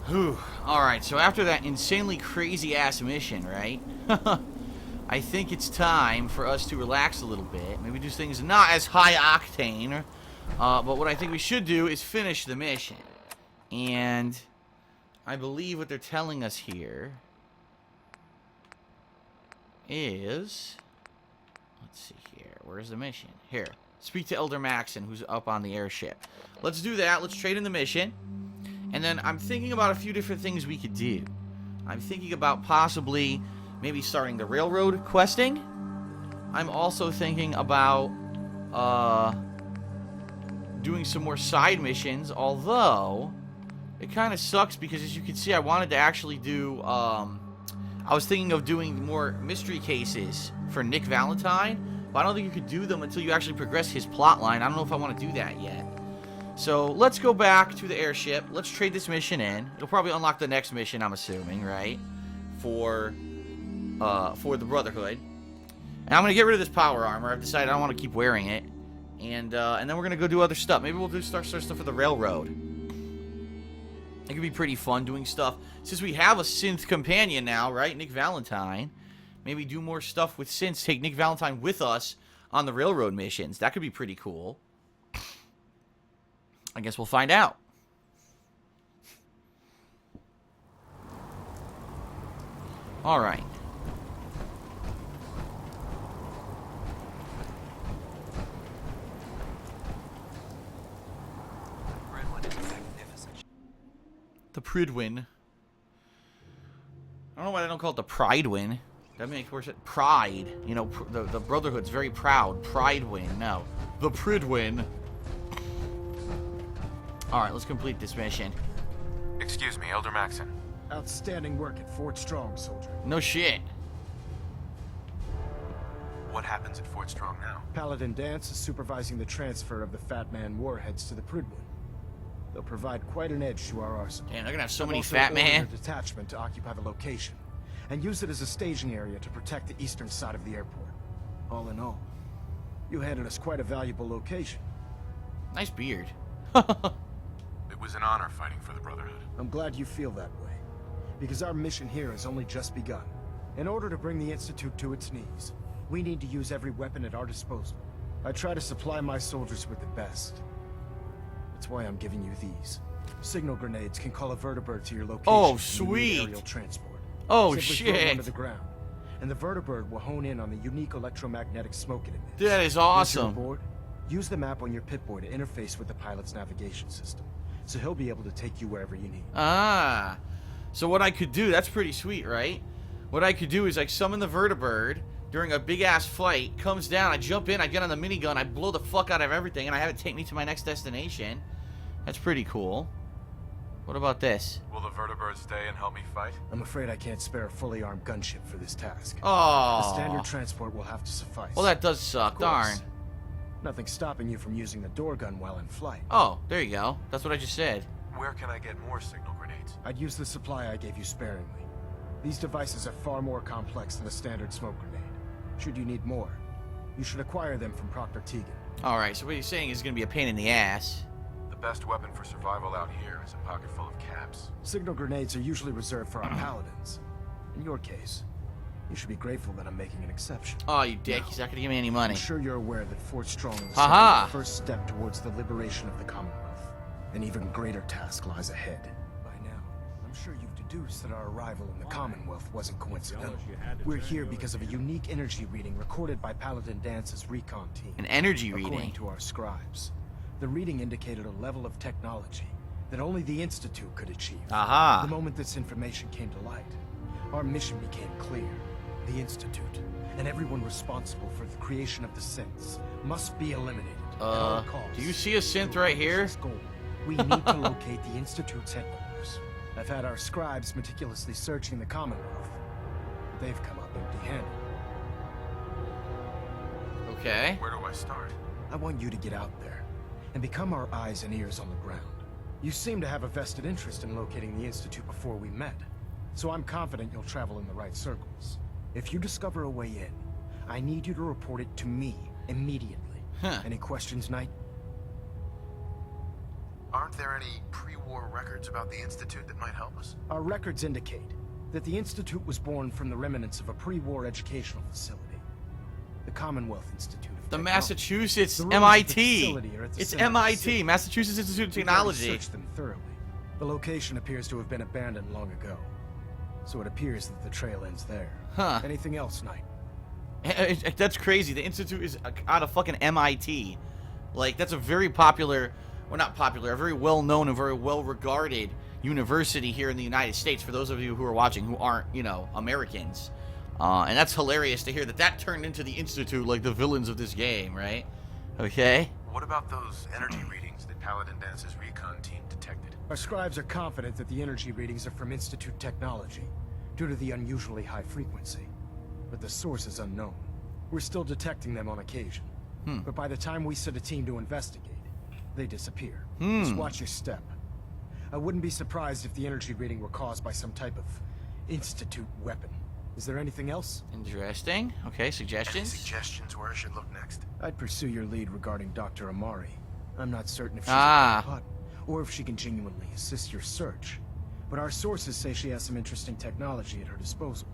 Whew. Alright, so after that insanely crazy ass mission, right? I think it's time for us to relax a little bit. Maybe do things not as high octane. But what I think we should do is finish the mission. And I believe what they're telling us here is... Let's see here. Where's the mission? Here. Speak to Elder Maxon, who's up on the airship. Let's do that. Let's trade in the mission. And then I'm thinking about a few different things we could do. I'm thinking about possibly maybe starting the railroad questing. I'm also thinking about doing some more side missions, although it kind of sucks because, as you can see, I wanted to actually do I was thinking of doing more mystery cases for Nick Valentine, but I don't think you could do them until you actually progress his plot line. I don't know if I want to do that yet. So let's go back to the airship. Let's trade this mission in. It'll probably unlock the next mission, I'm assuming, right? For the Brotherhood. And I'm gonna get rid of this power armor. I've decided I don't want to keep wearing it. And then we're gonna go do other stuff. Maybe we'll start stuff for the railroad. It could be pretty fun doing stuff. Since we have a synth companion now, right? Nick Valentine. Maybe do more stuff with synths. Take Nick Valentine with us on the railroad missions. That could be pretty cool. I guess we'll find out. Alright. The Pridwin. I don't know why they don't call it the Pridewin. That makes more sense. Pride. You know, the Brotherhood's very proud. Pridewin. No. The Pridwin. Alright, let's complete this mission. Excuse me, Elder Maxon. Outstanding work at Fort Strong, soldier. No shit. What happens at Fort Strong now? Paladin Dance is supervising the transfer of the Fat Man warheads to the Pridwin. They'll provide quite an edge to our arsenal. Damn, they're gonna have so I've many also Fat Man. ordered a detachment to occupy the location and use it as a staging area to protect the eastern side of the airport. All in all, you handed us quite a valuable location. Nice beard. It was an honor fighting for the Brotherhood. I'm glad you feel that way, because our mission here has only just begun. In order to bring the Institute to its knees, we need to use every weapon at our disposal. I try to supply my soldiers with the best. That's why I'm giving you these. Signal grenades can call a vertibird to your location. Oh, if you need sweet. aerial transport. Oh, Simply throw them shit. onto the ground, and the vertibird will hone in on the unique electromagnetic smoke it emits. That is Once you're awesome. aboard, use the map on your Pip-Boy to interface with the pilot's navigation system, so he'll be able to take you wherever you need. Ah. So what I could do, that's pretty sweet, right? What I could do is I summon the vertibird during a big-ass flight, comes down, I jump in, I get on the minigun, I blow the fuck out of everything, and I have it take me to my next destination. That's pretty cool. What about this? Will the vertibird stay and help me fight? I'm afraid I can't spare a fully armed gunship for this task. Oh. The standard transport will have to suffice. Well, that does suck. Of course. Darn. Nothing stopping you from using the door gun while in flight. Oh, there you go. That's what I just said. Where can I get more signal grenades? I'd use the supply I gave you sparingly. These devices are far more complex than a standard smoke grenade. Should you need more, you should acquire them from Proctor Tegan. Alright, so what he's saying is going to be a pain in the ass. The best weapon for survival out here is a pocket full of caps. Signal grenades are usually reserved for our paladins. In your case, you should be grateful that I'm making an exception. Oh, you dick. He's not going to give me any money. I'm sure you're aware that Fort Strong is Haha. the first step towards the liberation of the Commonwealth. An even greater task lies ahead. By now, I'm sure you've deduced that our arrival in the Commonwealth wasn't coincidental. We're here because of a unique energy reading recorded by Paladin Dance's recon team. An energy According reading. to our scribes, the reading indicated a level of technology that only the Institute could achieve. Aha. The moment this information came to light, our mission became clear. The Institute, and everyone responsible for the creation of the synths, must be eliminated at all costs. Do you see a synth right here? This goal, we need to locate the Institute's headquarters. I've had our scribes meticulously searching the Commonwealth, but they've come up empty-handed. Okay. Where do I start? I want you to get out there and become our eyes and ears on the ground. You seem to have a vested interest in locating the Institute before we met, so I'm confident you'll travel in the right circles. If you discover a way in, I need you to report it to me immediately. Huh. Any questions, Knight? Aren't there any pre-war records about the Institute that might help us? Our records indicate that the Institute was born from the remnants of a pre-war educational facility. The Commonwealth Institute of The Technology. Massachusetts The rooms of the MIT. facility are at the It's center of the MIT, city. Massachusetts Institute of We've already Technology. searched them thoroughly. The location appears to have been abandoned long ago. So it appears that the trail ends there. Huh. Anything else, Knight? That's crazy. The Institute is out of fucking MIT. Like, that's a very popular, well, not popular, a very well-known and very well-regarded university here in the United States, for those of you who are watching who aren't, you know, Americans. And that's hilarious to hear that that turned into the Institute, like the villains of this game, right? Okay? What about those energy readings that Paladin Dance's recon team detected? Our scribes are confident that the energy readings are from Institute technology, due to the unusually high frequency. But the source is unknown. We're still detecting them on occasion. But by the time we send a team to investigate, they disappear. Just watch your step. I wouldn't be surprised if the energy reading were caused by some type of Institute weapon. Is there anything else? Interesting. Okay, Any suggestions? suggestions where I should look next? I'd pursue your lead regarding Dr. Amari. I'm not certain if she's Ah. a pot, or if she can genuinely assist your search. But our sources say she has some interesting technology at her disposal.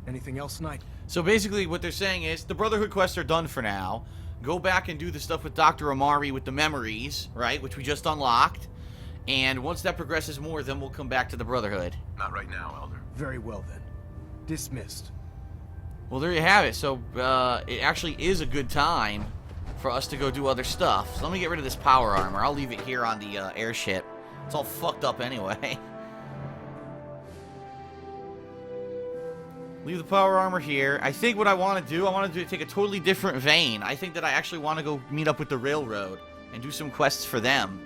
Anything else, Knight? So basically what they're saying is the Brotherhood quests are done for now. Go back and do the stuff with Dr. Amari with the memories, right, which we just unlocked. And once that progresses more, then we'll come back to the Brotherhood. Not right now, Elder. Very well then. Dismissed. Well, there you have it. So it actually is a good time for us to go do other stuff. So let me get rid of this power armor. I'll leave it here on the airship. It's all fucked up anyway. Leave the power armor here. I think what I want to do, I want to take a totally different vein. I think that I actually want to go meet up with the Railroad and do some quests for them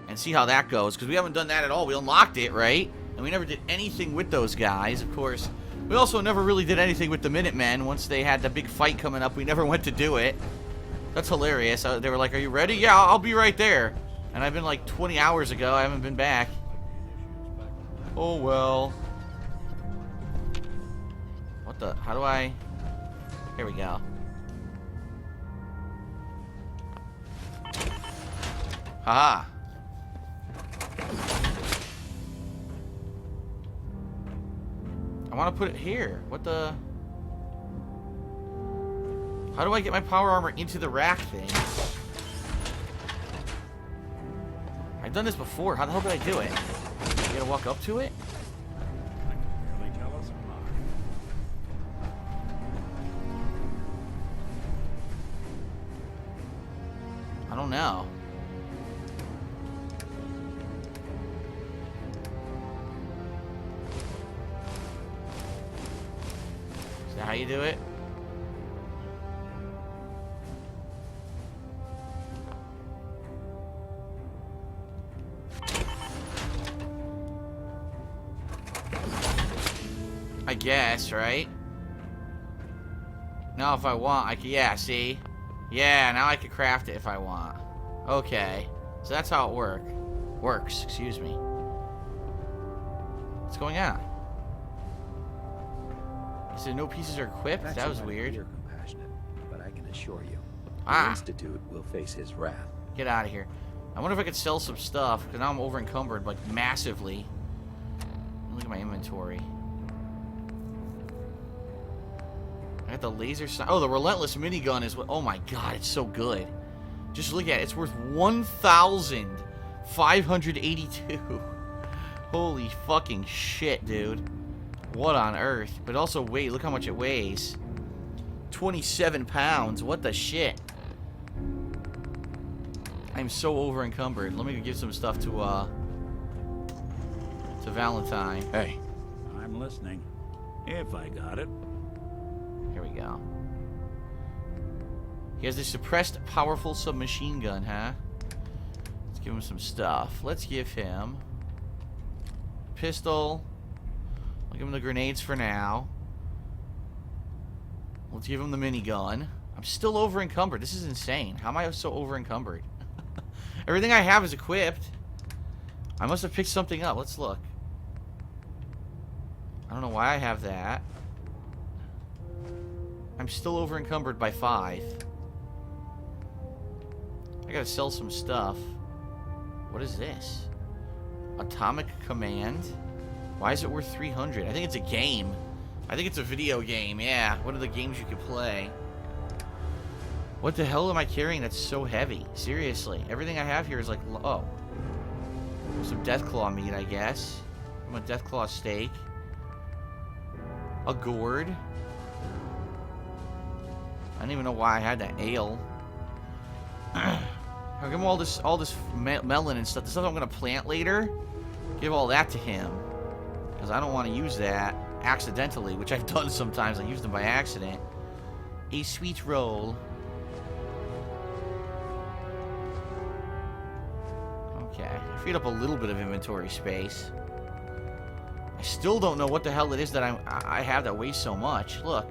and see how that goes, because we haven't done that at all. We unlocked it, right? And we never did anything with those guys, of course. We also never really did anything with the Minutemen. Once they had the big fight coming up, we never went to do it. That's hilarious. They were like, are you ready? Yeah, I'll be right there. And I've been like 20 hours ago. I haven't been back. Oh, well. What the? How do I? Here we go. Haha. I want to put it here. What the? How do I get my power armor into the rack thing? I've done this before. How the hell did I do it? I gotta walk up to it? I don't know. Is that how you do it? I guess, right? Now if I want, I can, yeah, see? Yeah, now I can craft it if I want. Okay. So that's how it works, excuse me. What's going on? He said no pieces are equipped? That was weird. You're compassionate, but I can assure you, Ah. the Institute will face his wrath. Get out of here. I wonder if I could sell some stuff, because now I'm over encumbered, like, massively. Look at my inventory. I got the laser sight. Oh, the relentless minigun is what. Oh my god, it's so good. Just look at it. It's worth 1,582. Holy fucking shit, dude. What on earth? But also, wait, look how much it weighs. 27 pounds. What the shit? I'm so over encumbered. Let me give some stuff to Valentine. Hey. I'm listening. If I got it. Here we go. He has the suppressed powerful submachine gun, huh? Let's give him some stuff. Let's give him pistol. I'll give him the grenades for now. Let's give him the minigun. I'm still over encumbered. This is insane. How am I so over encumbered? Everything I have is equipped. I must have picked something up. Let's look. I don't know why I have that. I'm still over encumbered by 5. I gotta sell some stuff. What is this? Atomic Command? Why is it worth 300? I think it's a game. I think it's a video game, yeah. What are the games you could play? What the hell am I carrying that's so heavy? Seriously. Everything I have here is like... Oh. Some Deathclaw meat, I guess. I'm a Deathclaw steak. A gourd. I don't even know why I had that ale. I'll give him all this melon and stuff. The stuff I'm going to plant later. Give all that to him. Because I don't want to use that accidentally, which I've done sometimes. I used them by accident. A sweet roll. Okay. I freed up a little bit of inventory space. I still don't know what the hell it is that I have that weighs so much. Look.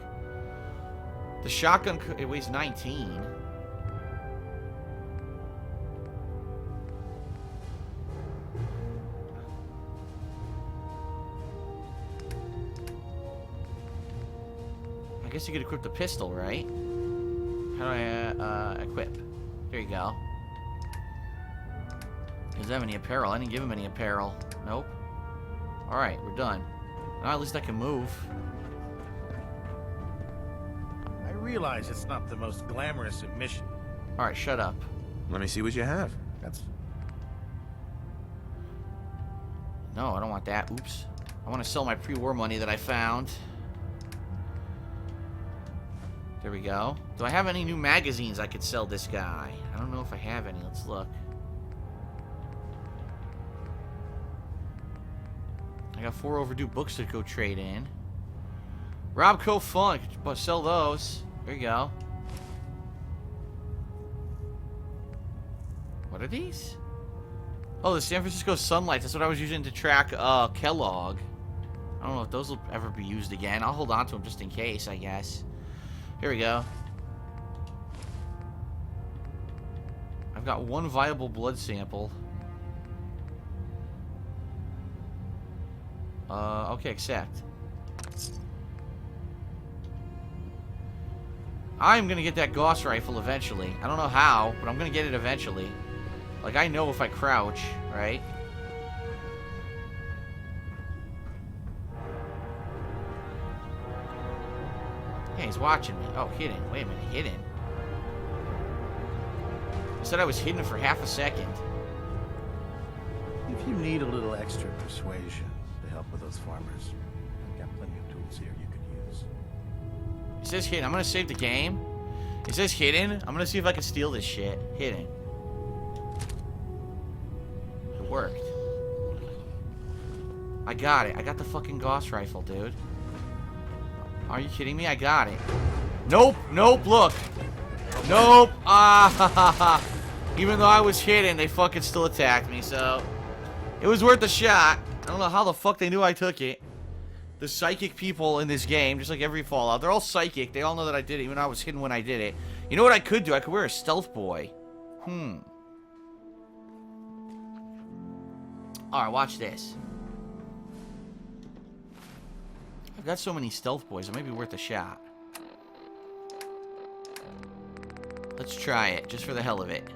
The shotgun, it weighs 19. I guess you could equip the pistol, right? How do I equip? There you go. Does that have any apparel? I didn't give him any apparel. Nope. Alright, we're done. Now at least I can move. I realize it's not the most glamorous mission. Alright, shut up. Let me see what you have. No, I don't want that. Oops. I want to sell my pre-war money that I found. There we go. Do I have any new magazines I could sell this guy? I don't know if I have any. Let's look. I got 4 overdue books to go trade in. Robco Fun. Could sell those. There you go. What are these? Oh, the San Francisco Sunlight. That's what I was using to track Kellogg. I don't know if those will ever be used again. I'll hold on to them just in case, I guess. Here we go. I've got 1 viable blood sample. Okay, accept. I'm gonna get that Gauss rifle eventually. I don't know how, but I'm gonna get it eventually. Like, I know if I crouch, right? Yeah, he's watching me. Oh, hidden. Wait a minute, hidden. I said I was hidden for half a second. If you need a little extra persuasion to help with those farmers, I've got plenty of tools here you could use. It says hidden. I'm gonna save the game. It says hidden. I'm gonna see if I can steal this shit. Hidden. It worked. I got it. I got the fucking Gauss rifle, dude. Are you kidding me? I got it. Nope. Nope. Look. Nope. Ah, ha, ha, ha. Even though I was hidden, they fucking still attacked me, so... It was worth a shot. I don't know how the fuck they knew I took it. The psychic people in this game, just like every Fallout, they're all psychic. They all know that I did it, even though I was hidden when I did it. You know what I could do? I could wear a stealth boy. Alright, watch this. I've got so many stealth boys, it might be worth a shot. Let's try it, just for the hell of it.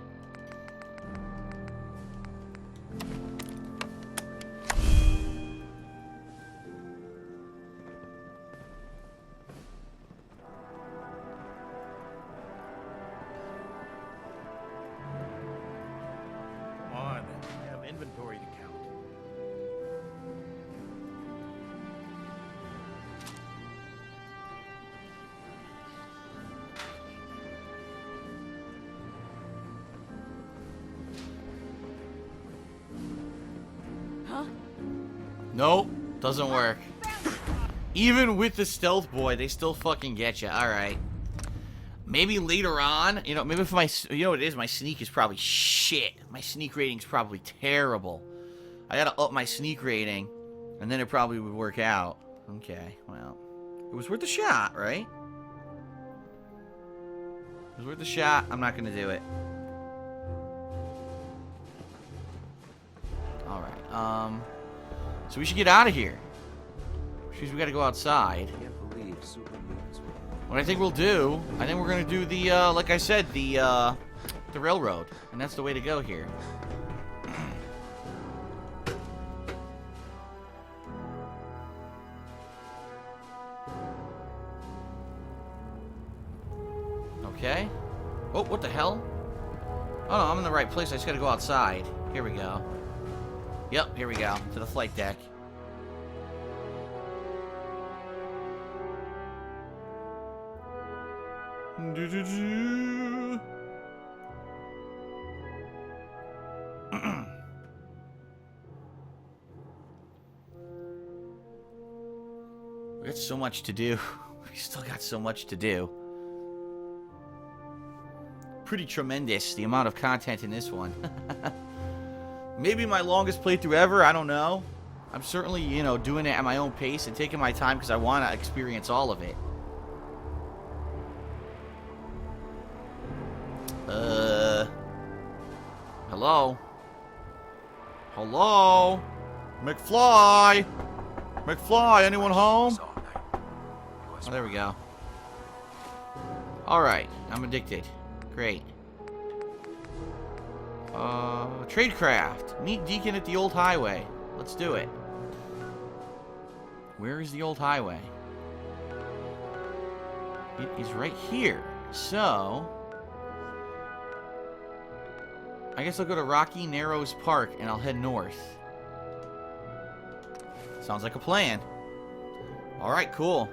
Come on, I have inventory to count. Nope, doesn't work. Even with the stealth boy, they still fucking get you. Alright. Maybe later on, you know, maybe if my, you know what it is, my sneak is probably shit. My sneak rating's probably terrible. I gotta up my sneak rating, and then it probably would work out. Okay, well. It was worth a shot, right? It was worth a shot. I'm not gonna do it. Alright, so we should get out of here. Which means we gotta go outside. Can't believe supermutants were... What I think we'll do, I think we're gonna do the, like I said, the railroad. And that's the way to go here. Okay. Oh, what the hell? Oh, no, I'm in the right place. I just gotta go outside. Here we go. Yep, here we go. To the flight deck. We got so much to do. We still got so much to do. Pretty tremendous, the amount of content in this one. Maybe my longest playthrough ever, I don't know. I'm certainly, you know, doing it at my own pace and taking my time because I want to experience all of it. Hello? Hello? McFly? McFly, anyone home? Oh, there we go. Alright, I'm addicted. Great. Tradecraft. Meet Deacon at the old highway. Let's do it. Where is the old highway? It is right here. So, I guess I'll go to Rocky Narrows Park and I'll head north. Sounds like a plan. Alright, cool.